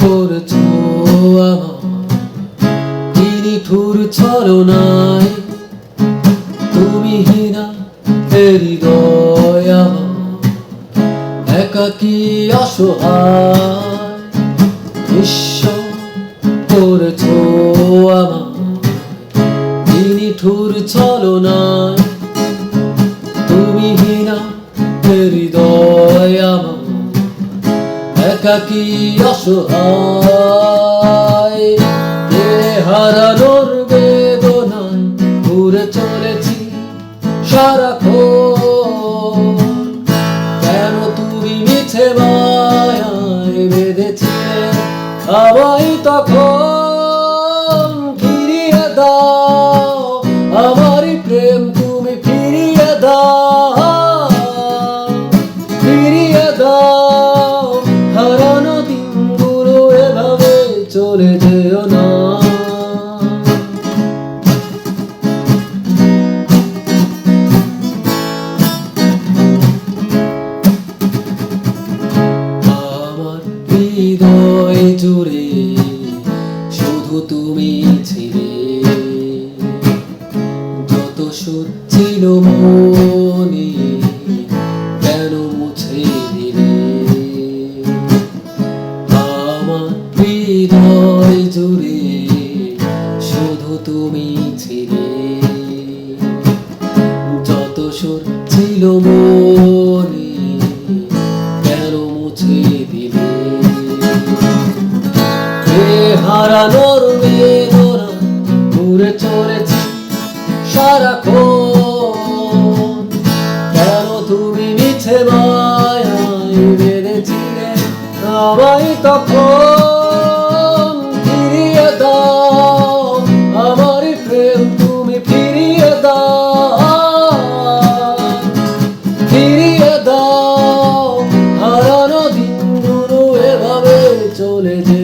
করেছো আমার কি নিঠুর ছলনায়, তুমি হীনা হৃদয় আমার একাকী অসহায়। নিঃস্ব করেছো আমার কি নিঠুর ছলনায়, তুমি হীনা হৃদয় আমার একাকী অসহায়। কে হারানোর বেদনায় ঘুরে চলেছি সারাক্ষণ, কেন তুমি মিছে মায়ায় বেঁধেছিলে আমায় তখন। ফিরিয়ে দাও আমার প্রেম, তুমি ফিরিয়ে দাও, ফিরিয়ে দাও হারানো দিনগুলো, এভাবে চলে যেও না। আমার হৃদয় জুড়ে শুধু তুমি ছিলে, যত সুর ছিল মনে কেন মুছে দিলে। আমার হৃদয় জুড়ে শুধু তুমি ছিলে, যত সুর ছিল মনে কেন মুছে দিলে। হারানোর বেদনা ঘুরে চলেছি সারাক্ষণ, কেন তুমি মিছে মায়ায় বেঁধেছিলে আমায় তখন। ফিরিয়ে দাও আমার প্রেম, তুমি ফিরিয়ে দাও, ফিরিয়ে দাও হারানো দিনগুলো, এভাবে চলে যে